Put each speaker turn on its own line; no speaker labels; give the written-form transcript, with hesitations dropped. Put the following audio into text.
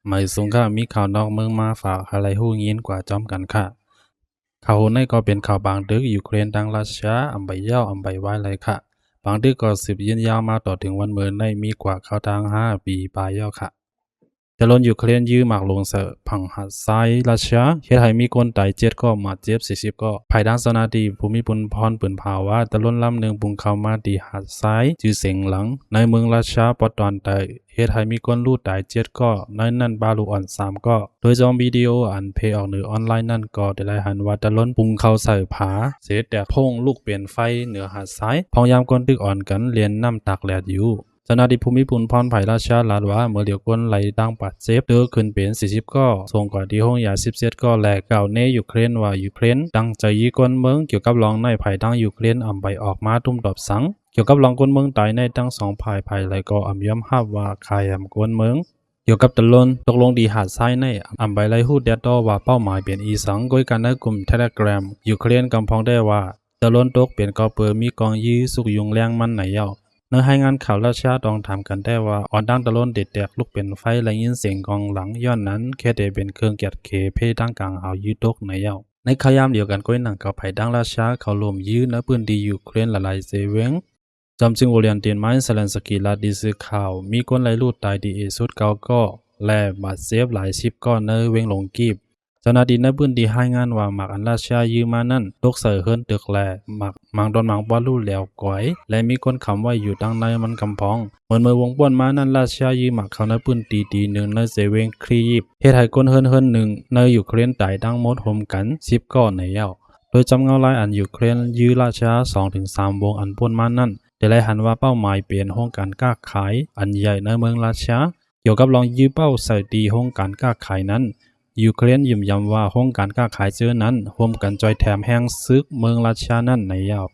ไม่สูงค่ะมีข่าวนอกเมืองมาฝากอะไรหู้ยินกว่าจอมกันค่ะข่าวในก็เป็นข่าวบางดึกยูเครนดังรัสเซียอันใบยาวอันใบไว้เลยค่ะบางดึกก็สืบยืนยาวมาต่อถึงวันเมื่อในมีกว่าข่าวทาง5 ปีปลายยาวค่ะจะล้นยูเครนยื้อหมากลงเสือพังหัดไซรัสเซียเฮ็ดให้มีคนตาย7ก็มาเจ็บ40ก็ภายด้านสนาดีภูมิพลพรปืนภาวะตะล้นลำหนึ่งปุ่งเข้ามาดีหัดไซจื้อเสียงหลังในเมืองรัสเซียปอตอนใต้เฮ็ดให้มีคนลูดตาย7ก็ในนั้นบาลูอ่อน3ก็โดยจอมวิดีโออันเพออกเหนือออนไลน์นั่นก็ได้รายหันว่าตะล้นปุ่งเข้าใส่ผาเสียแต่พงลูกเปลี่ยนไฟเหนือหัดไซพยายามคนตึกอ่อนกันเรียนน้ำตักแลดอยู่เจ้าหน้าที่ภูมิพลพรไผ่ราชาลาดว่าเมื่อเดียวคนไหลดังปัดเจ็บเดือขึ้นเป็น40ก็ส่งกว่าที่ห้องยา17ก็แหลกเก่าเนยูเครนว่ายูเครนตั้งใจยีก้นเมืองเกี่ยวกับรองในภายดังยูเครนอำใบออกมาตุ้มตอบสังเกี่ยวกับรองก้นเมืองตายในทั้ง2ภายไหลก็อำย้ำฮับว่าคายอำก้นเมืองเกี่ยวกับตะลนตกลงดีหาดไซในอำใบไลฮูดเดตโตว่าเป้าหมายเป็นอีสังก้อยกันในกลุ่มเทเลกราฟยูเครนกำพองได้ว่าตะลนตกเปลี่ยนกอเปอร์มีกองยื้อสุกยุงแรงมันไหนเย้าในให้งานข่าวราชาต้องถามกันได้ว่าอ่อนดังตะล้นเด็ดแตกลุกเป็นไฟและยินเสียงกองหลังย้อนนั้นแค่ได้เป็นเครื่องเกียรติเคเพดังกลางเอายืดตกในเย้าในขยามเดียวกันก็หนังกับไผ่ดังราชาเขาลมยื้อในพื้นที่ยูเครนละลายเซเวงจำจึงโอเลียนเตียนไม้เซเลนสกีลาดีซื้อข่าวมีคนไล่ลูดตายดีเอสุดเก่าก็และบาดเจ็บหลาย10ก็ในเวงหลงกีบเจ้าหน้าที่ในพื้นที่ให้งานว่าหมากอันราชายืมมานั่นตกใส่เฮิรนตึกแลหมากมังโดนหมากบอลลู่แล้วก๋อยและมีคนคำไว้อยู่ดังในมันกำพองเหมือนเมื่อวงป้วนมานั่นราชายืมหมากเขาในพื้นที่ดีหนึ่งในเซเวงครียิบเฮ็ดให้คนเฮิรนหนึ่งในยูเครนตายดังหมดโฮมกัน10ก้อนในเย้าโดยจำเงาลายอันยูเครนยื้อราชา2-3วงอันป้วนมานั่นแต่ไรหันว่าเป้าหมายเปลี่ยนห้องการค้าขายอันใหญ่ในเมืองราชาเกี่ยวกับลองยื้อเป้าใส่ดีห้องการค้าขายนั้นยูเครนยืมย้ำว่าห้องการค้าขายเจอนั้นร่วมกันจอยแถมแห้งซึกเมืองราชานั่นในยาว